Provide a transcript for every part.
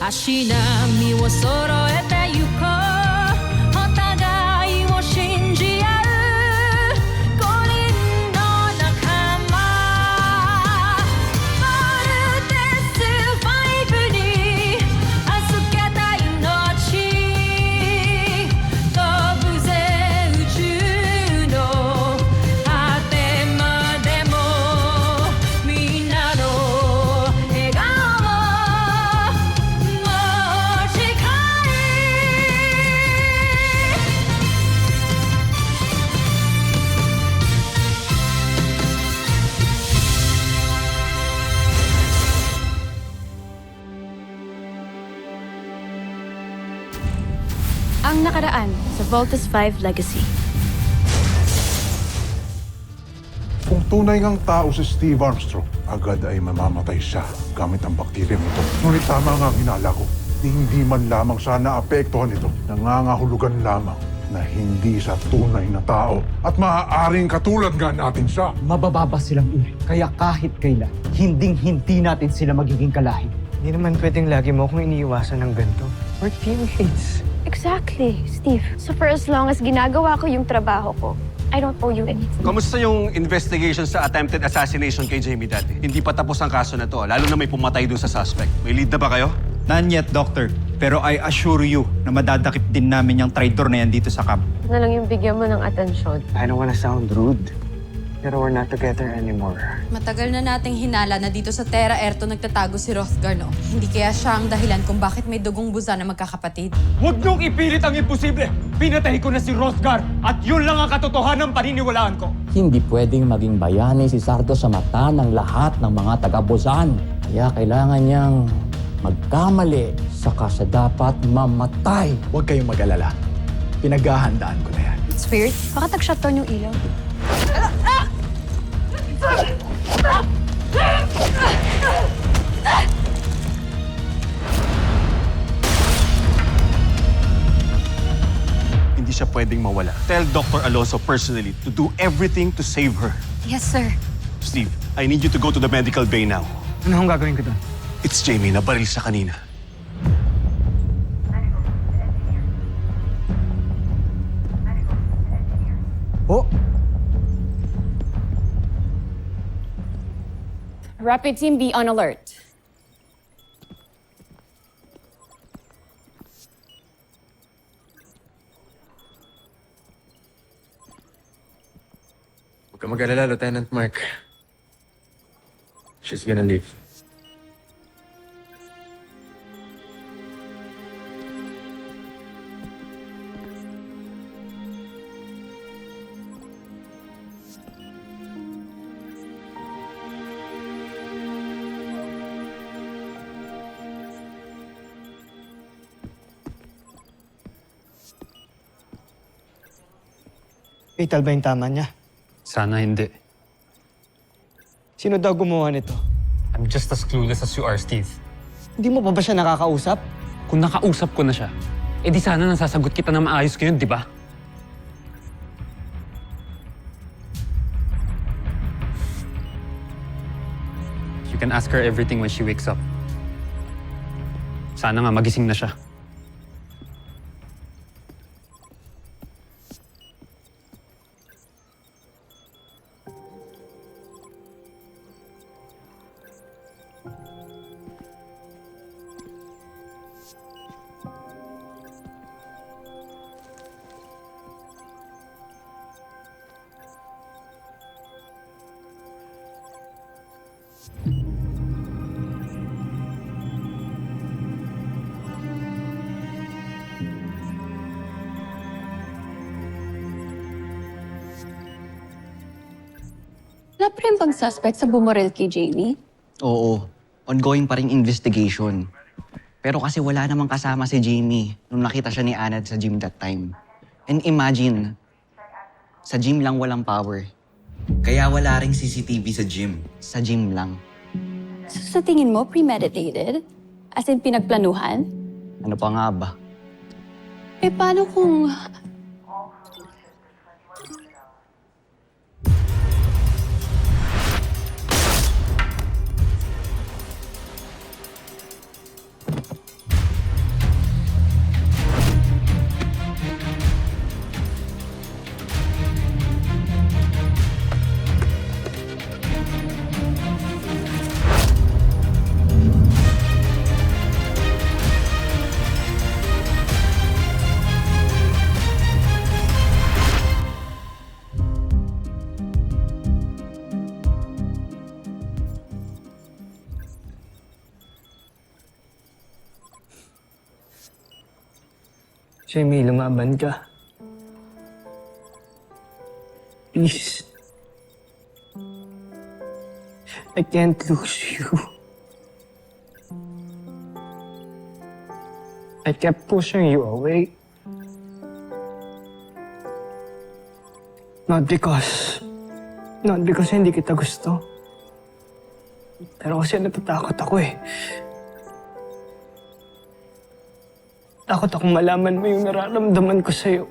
足並みを揃えてゆこうお互いを信じ合う五人の仲間まるでスファイブに預けた命飛ぶぜ宇宙の果てまでもみんなの笑顔持ち帰Ang nakaraan sa Voltus 5 Legacy. Kung tunay ngang tao si Steve Armstrong, agad ay mamamatay siya gamit ang bakterya nito. Ngunit tama nga ang hinala ko. Hindi man lamang siya naapektuhan nito. Nangangahulugan lamang na hindi sa tunay na tao. At maaaring katulad nga natin siya. Mabababa silang uri. Kaya kahit kailan, hinding-hindi natin sila magiging kalahi. Hindi naman pwedeng lagi mo akong iniiwasan ng ganito. We're teammates. Exactly, Steve. So for as long as ginagawa ko yung trabaho ko, I don't owe you anything. Kamusta yung investigation sa attempted assassination kay Jamie dati? Hindi pa tapos ang kaso na to, lalo na may pumatay dun sa suspect. May lead na ba kayo? None yet, Doctor. Pero I assure you na madadakip din namin yung traitor na yan dito sa camp. Na lang yung bigyan mo ng atensyon. I don't wanna sound rude, pero we're not together anymore. Matagal na nating hinala na dito sa Terra Erto nagtatago si Hrothgar, no? Hindi kaya siya ang dahilan kung bakit may dugong buza na magkakapatid. Huwag niyong ipilit ang imposible! Pinatay ko na si Hrothgar at yun lang ang katotohanan ng paniniwalaan ko. Hindi pwedeng maging bayani si Sardo sa mata ng lahat ng mga taga-Buzan. Kaya kailangan niyang magkamali saka siya dapat mamatay. Huwag kayong mag-alala. Pinaghahandaan ko na yan. Spirit, baka tag-shutdown yung ilaw. Hindi siya pwedeng mawala. Tell Dr. Alonso personally to do everything to save her. Yes, sir. Steve, I need you to go to the medical bay now. Ano akong gagawin ko doon? It's Jamie na baril sa kanina. Oh! Rapid team, be on alert. Huwag ka mag-alala, Lieutenant Mark. She's gonna leave. Fatal ba yung tama niya? Sana hindi. Sino daw gumawa nito? I'm just as clueless as you are, Steve. Hindi mo pa ba siya nakakausap? Kung nakausap ko na siya, di sana nasasagot kita na maayos ngayon, di ba? You can ask her everything when she wakes up. Sana nga magising na siya. Wala pa rin bang suspect sa bumaril kay Jamie? Oo, ongoing pa ring investigation. Pero kasi wala namang kasama si Jamie nung nakita siya ni Anad sa gym that time. And imagine, sa gym lang walang power. Kaya wala ring CCTV sa gym. Sa gym lang. So, sa tingin mo, premeditated? As in, pinagplanuhan? Ano pa nga ba? Eh, paano kung Jamie, lumaban ka. Please. I can't lose you. I kept pushing you away. Not because hindi kita gusto. Pero kasi natatakot ako eh. Takot akong malaman mo yung nararamdaman ko sa'yo.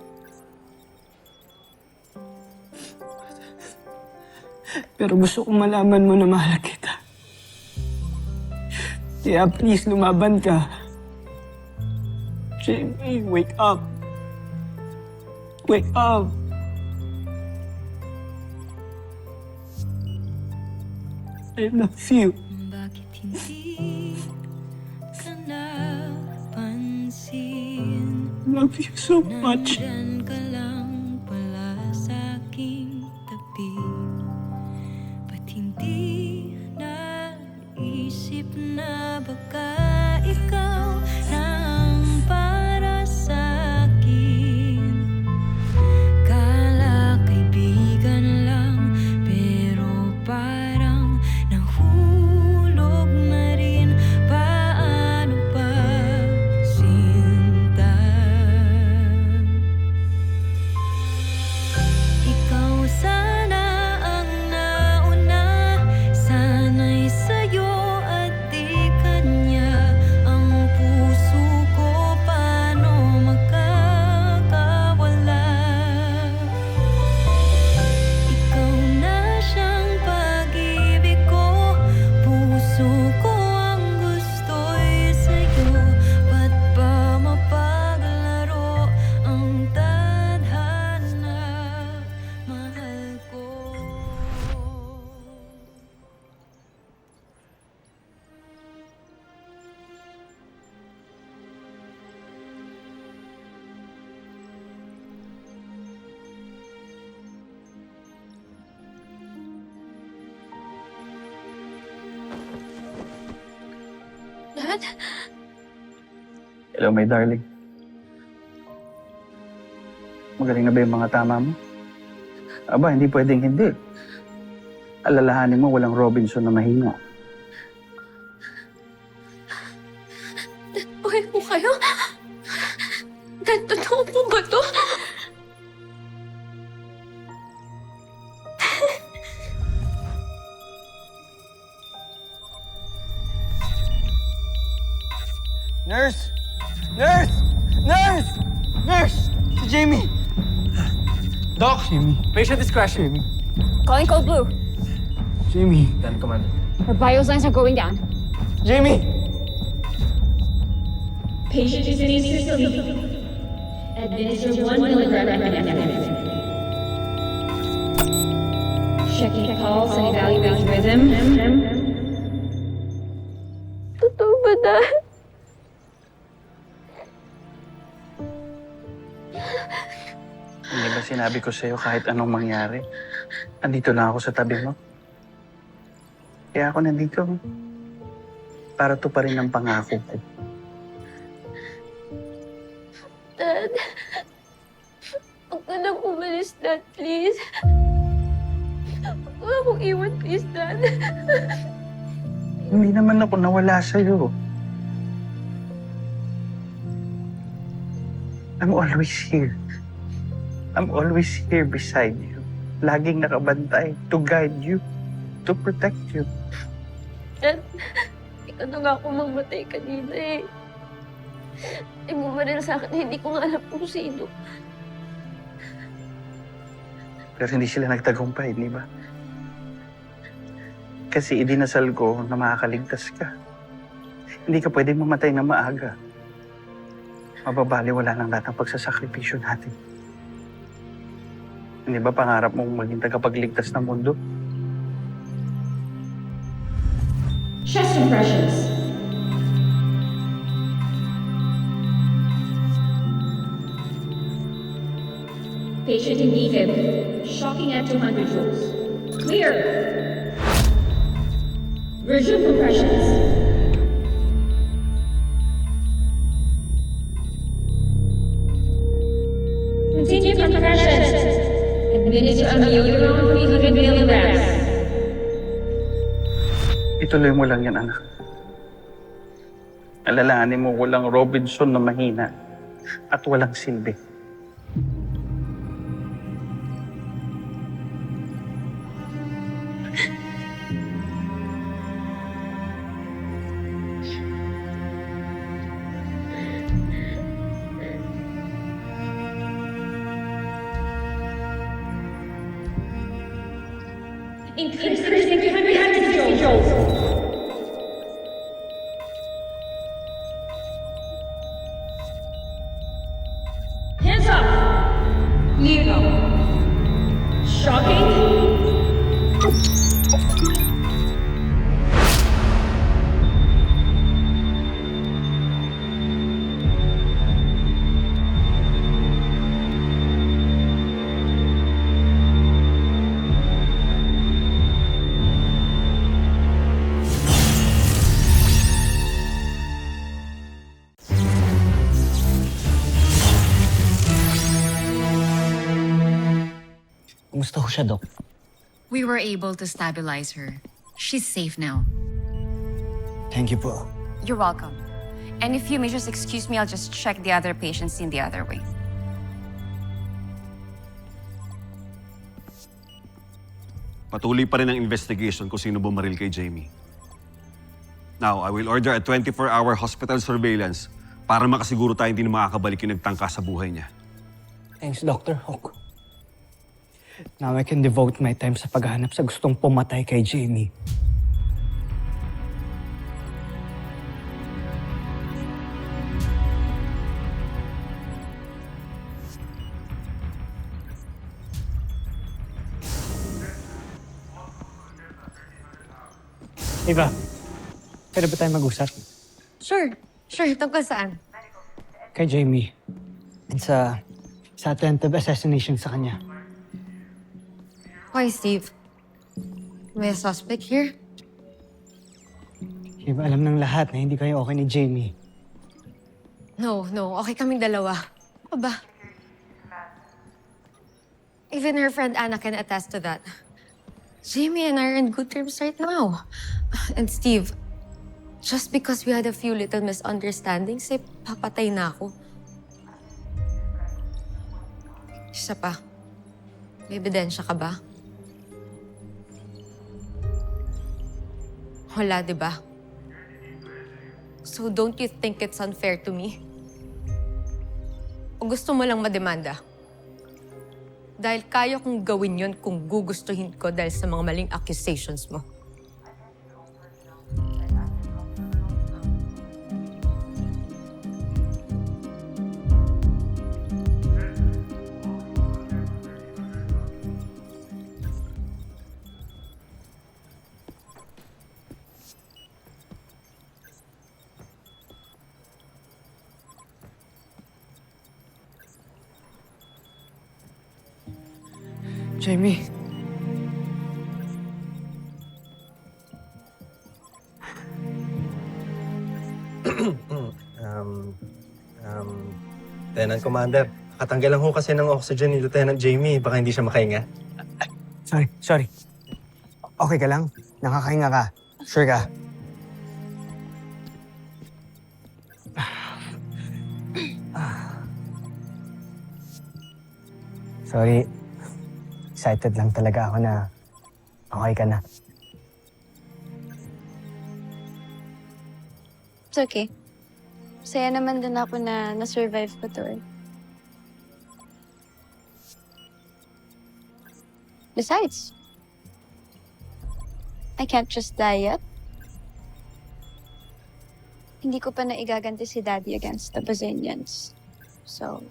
Pero gusto kong malaman mo na mahal kita. Kaya please, lumaban ka. Jamie, wake up. Wake up. I love you. Bakit hindi ka napansin? Love you so much. Nandyan ka lang pala sa aking tabi. Ba't hindi naisip na baka ikaw lang para sa akin? Kala kaibigan lang, pero parang nahulog na rin. Paano pa sinta? Ikaw sana ang nauna, sana'y sa'yo at di kanya. Ang puso ko paano makakawala? Ikaw na siyang pag-ibig ko, puso ko ang gusto'y sa'yo. Ba't ba mapaglaro ang tadhana? Mahal ko. Dad? Hello, my darling. Magaling na ba yung mga tama mo? Aba, hindi pwedeng hindi. Alalahanin mo, walang Robinson na mahina. Dad, buhay po kayo? Dad, totoo po ba to? Nurse! Nurse! Nurse! Nurse! Si Jamie! Doc! Jamie. Patient is crashing. Calling Code Blue. Jamie. Then, Commander. Her vital signs are going down. Jamie! Patient is in system. Administer 1 milligram epinephrine. Checking pulse and evaluating rhythm. Totoo ba, Dad? Hindi ba sinabi ko sa'yo kahit anong mangyari? Andito lang ako sa tabi mo. Kaya ako nandito. Para to pa rin ang pangako ko. Dad, huwag ka nang umalis, Dad, please. Huwag mo akong iwan, please, Dad. Hindi naman ako nawala sa'yo. I'm always here. I'm always here beside you. Laging nakabantay to guide you, to protect you. Dad, ikaw na nga ako mamatay kanina eh. Ay bumaril sa akin, hindi ko nga alam kung sino. Pero hindi sila nagtagumpay, di ba? Kasi idinasal ko na makakaligtas ka. Hindi ka pwedeng mamatay na maaga. Mababaliwala ng lahat ng pagsasakripisyo natin. Hindi ba pangarap mong maging tagapagligtas ng mundo? Chest impressions. Patient in defib. Shocking at 200 joules. Clear. Resume compressions. Ituloy mo lang yan, anak. Alalahanin mo, walang Robinson na mahina at walang silbi. Hands up! Leo. Shocking. Kumusta ho siya, Dok? We were able to stabilize her. She's safe now. Thank you po. You're welcome. And if you may just excuse me, I'll just check the other patients in the other way. Patuloy pa rin ang investigation kung sino bumaril kay Jamie. Now, I will order a 24-hour hospital surveillance para makasiguro tayo hindi na makakabalik yung nagtangka sa buhay niya. Thanks, Dr. Hook. Now I can devote my time sa paghahanap sa gustong pumatay kay Jamie. Eva, pwede ba tayo mag-usap? Sure. Sure. Tungkol saan? Kay Jamie. And sa attempted assassination sa kanya. Why, Steve? May a suspect here? Eva, alam ng lahat na hindi kayo okay ni Jamie. No. Okay kaming dalawa. Ano ba? Even her friend Anna can attest to that. Jamie and I are in good terms right now. And Steve, just because we had a few little misunderstandings, papatay na ako. Isa pa, may ebidensya ka ba? Wala, di ba? So don't you think it's unfair to me? O gusto mo lang mademanda? Dahil kaya kong gawin yon kung gugustuhin ko dahil sa mga maling accusations mo. Jamie. Lieutenant Commander, nakatanggal lang ho kasi ng oxygen ni Lieutenant Jamie. Baka hindi siya makahinga. Sorry. Okay ka lang? Nakakahinga ka? Sure ka? Sorry. Excited lang talaga ako na okay ka na. It's okay. Saya naman din ako na na-survive ko to eh. Besides, I can't just die yet. Hindi ko pa naigaganti si Daddy against the Brazilians. So,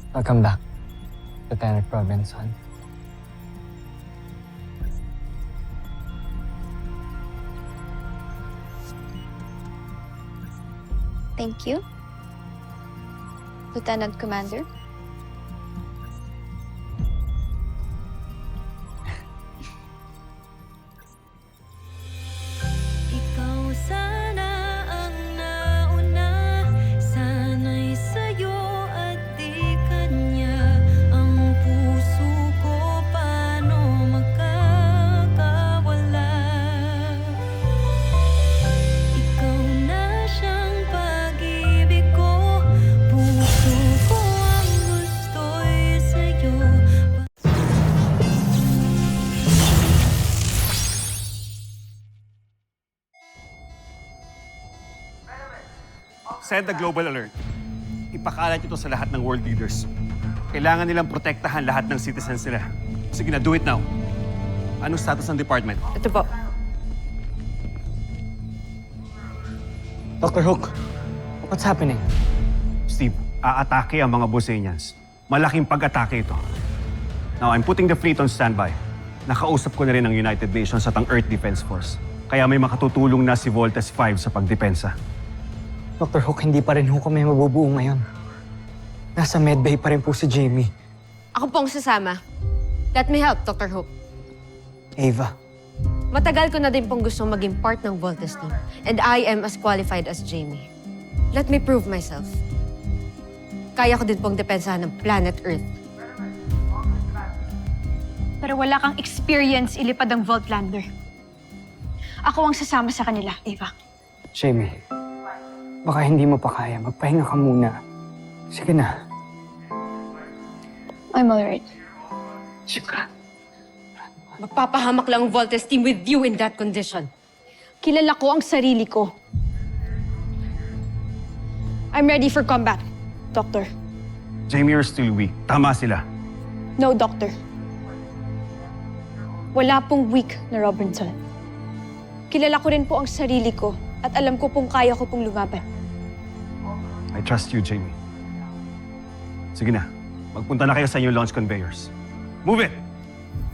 Welcome back, Lieutenant Robinson. thank you, Lieutenant Commander. Sana'y sa'yo at di kanya ang puso ko paano Send the global alert. Ipakalat ito sa lahat ng world leaders. Kailangan nilang protektahan lahat ng citizens nila. Sige na, do it now. Anong status ng department? Ito po. Dr. Hook, what's happening? Steve, aatake ang mga Bosenians. Malaking pag-atake ito. Now, I'm putting the fleet on standby. Nakausap ko na rin ang United Nations at ang Earth Defense Force. Kaya may makatutulong na si Voltes 5 sa pagdepensa. Dr. Hook, hindi pa rin ho kami mabubuo ngayon. Nasa medbay pa rin po si Jamie. Ako po ang sasama. Let me help, Dr. Hook. Ava, Matagal ko na din pong gustong maging part ng Voltes team. And I am as qualified as Jamie. Let me prove myself. Kaya ko din pong depensahan ng planet Earth. Pero wala kang experience ilipad ang Voltlander. Ako ang sasama sa kanila, Ava. Jamie, baka hindi mo pa kaya. Magpahinga ka muna. Sige na. I'm alright. Shukran. Magpapahamak lang ang Voltes team with you in that condition. Kilala ko ang sarili ko. I'm ready for combat, Doctor. Jamie, you're still weak. Tama sila. No, Doctor. Wala pong weak na Robinson. Kilala ko rin po ang sarili ko at alam ko pong kaya ko pong lumaban. I trust you, Jamie. Sige na. Magpunta na kayo sa inyong launch conveyors. Move it!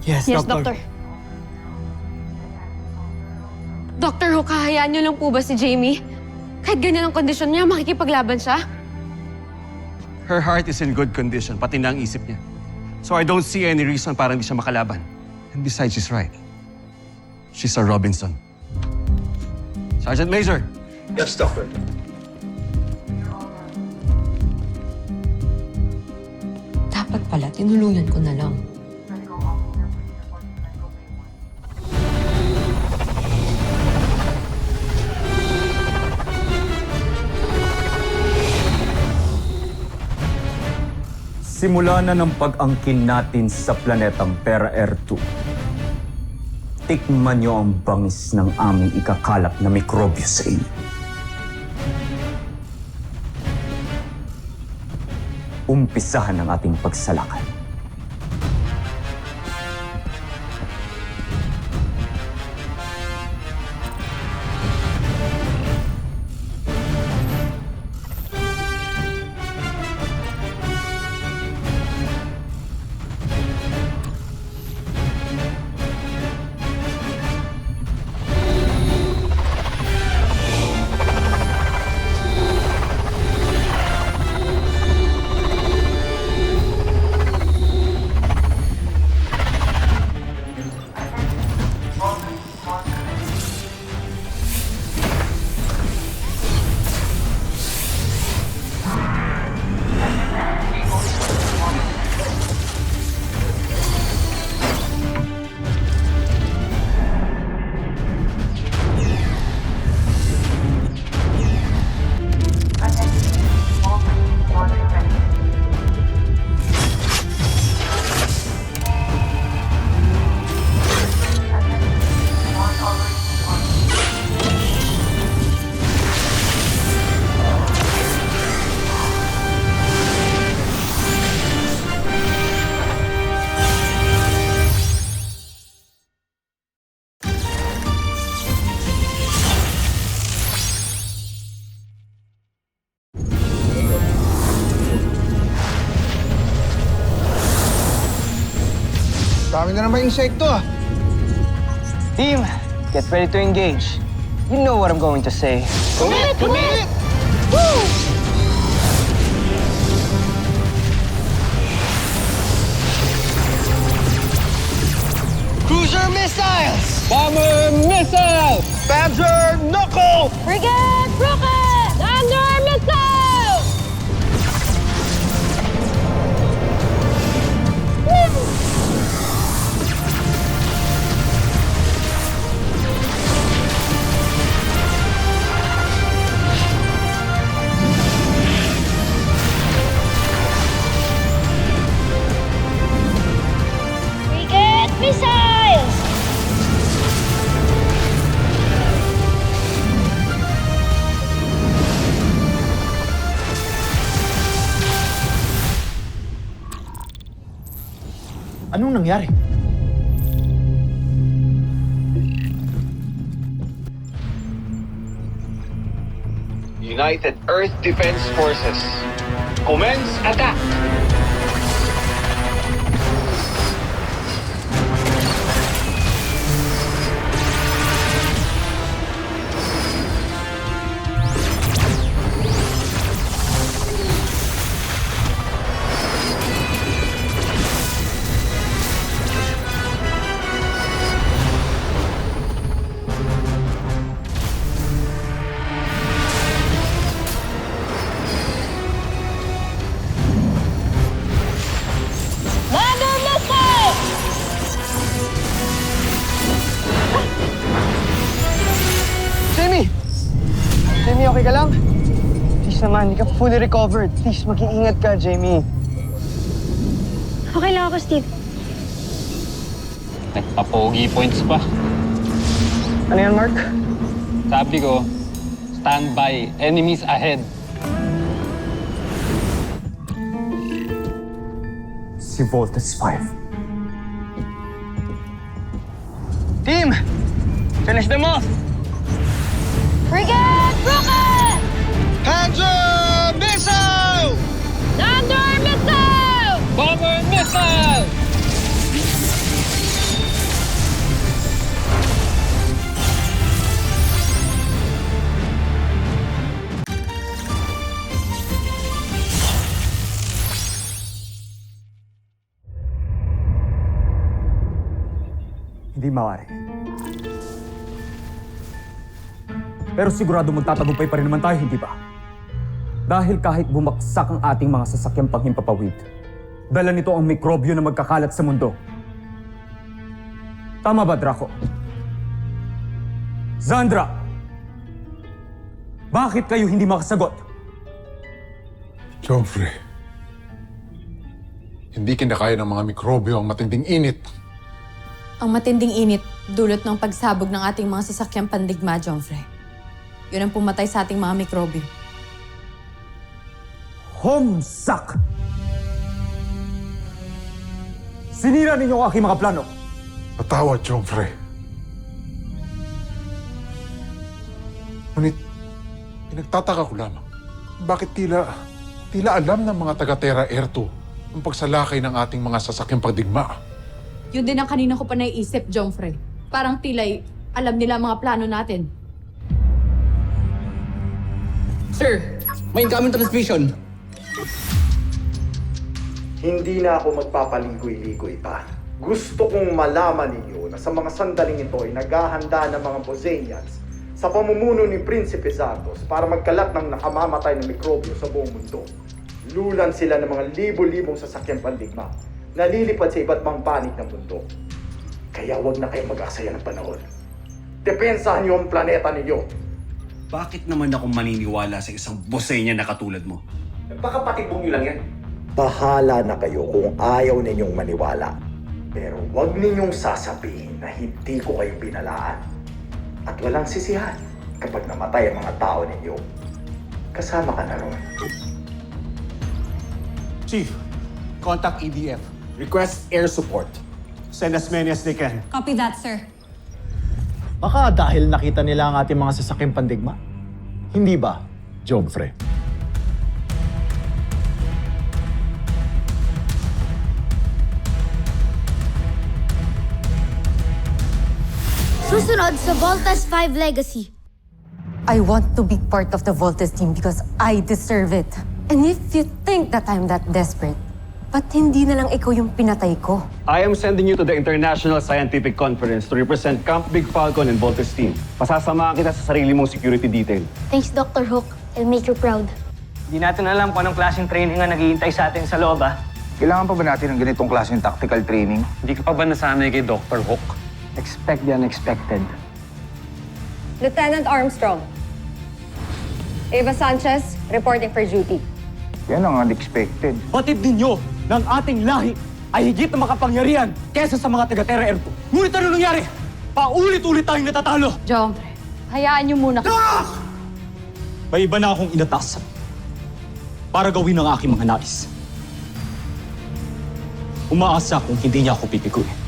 Yes, Yes, Doctor. Doctor. Dr. Hook, hahayaan niyo lang po ba si Jamie? Kahit ganyan ang kondisyon niya, makikipaglaban siya? Her heart is in good condition, pati na ang isip niya. So I don't see any reason para hindi siya makalaban. And besides, she's right. She's a Robinson. Sergeant Major! Yes, Doctor. Dapat pala, tinulungan ko na lang. Simula na ng pag-angkin natin sa planetang Pera Air 2. Tikman niyo ang bangis ng aming ikakalap na mikrobyo sa inyo. Umpisahan ang ating pagsalakay. Dami na naman insekto ah. Team, get ready to engage. You know what I'm going to say. Commit! Commit! Cruiser missiles! Bomber missile! Panzer knuckle! Frigate rocket! Under missile! Frigate missiles! Anong nangyari? United Earth Defense Forces. Commence attack! Jamie! Jamie, okay ka lang? Please naman, hindi ka fully recovered. Please, mag-iingat ka, Jamie. Okay lang ako, Steve. Nagpa-pogi points pa. Ano yan, Mark? Sabi ko, stand by. Enemies ahead. Si Voltes 5. Team! Finish them off! Frigate Rocket! Hands up! Missile! Thunder Missile! Bomber missile! Hindi maaari. Pero sigurado magtatagumpay pa rin naman tayo, hindi ba? Dahil kahit bumagsak ang ating mga sasakyang panghimpapawid, dala nito ang mikrobyo na magkakalat sa mundo. Tama ba, Draco? Zandra! Bakit kayo hindi makasagot? Joffrey, hindi kinakaya ng mga mikrobyo ang matinding init. Ang matinding init, dulot ng pagsabog ng ating mga sasakyang pandigma, Joffrey. Yun ang pumatay sa ating mga mikrobyo. Homsak! Sinira ninyo ang aking mga plano. Patawad, Joffrey. Ngunit, pinagtataka ko lamang. Bakit tila alam ng mga taga-Terra Air 2 ang pagsalakay ng ating mga sasakyang pagdigma? Yun din ang kanina ko pa naiisip, Joffrey. Parang tila'y alam nila ang mga plano natin. Sir, may incoming transmission. Hindi na ako magpapaligoy-ligoy pa. Gusto kong malaman ninyo na sa mga sandaling ito ay naghahanda ng mga Bosenians sa pamumuno ni Prinsipe Zardos para magkalat ng nakamamatay na mikrobyo sa buong mundo. Lulan sila ng mga libo-libong sasakyang pandigma na lilipad sa iba't mang panig ng mundo. Kaya wag na kayo mag-aksaya ng panahon. Depensahan niyo ang planeta ninyo. Bakit naman ako maniniwala sa isang Bosenya na katulad mo? Baka patibong niyo lang yan. Bahala na kayo kung ayaw ninyong maniwala. Pero wag ninyong sasabihin na hindi ko kayo binalaan. At walang sisihan kapag namatay ang mga tao ninyo. Kasama ka na ron. Chief, contact EDF. Request air support. Send as many as they can. Copy that, sir. Baka dahil nakita nila ang ating mga sasakyang pandigma? Hindi ba, Joffrey? Susunod sa Voltas 5 Legacy. I want to be part of the Voltes team because I deserve it. And if you think that I'm that desperate, ba't hindi na lang ikaw yung pinatay ko? I am sending you to the International Scientific Conference to represent Camp Big Falcon and Voltes team. Pasasamahan kita sa sarili mong security detail. Thanks, Dr. Hook. I'll make you proud. Hindi natin alam kung anong klaseng training ang naghihintay sa atin sa loob, ah. Kailangan pa ba natin ng ganitong klaseng tactical training? Hindi ka pa ba nasanay kay Dr. Hook? Expect the unexpected. Lieutenant Armstrong. Eva Sanchez, reporting for duty. Yan ang unexpected. Batid ninyo ng ating lahi ay higit na makapangyarihan kesa sa mga taga-Terra Air 2. Ngunit ano nangyari? Paulit-ulit tayong natatalo. Joffrey, hayaan niyo muna. May iba na akong inatas para gawin ang aking mga nais. umaasa kung hindi niya ako pipiguin.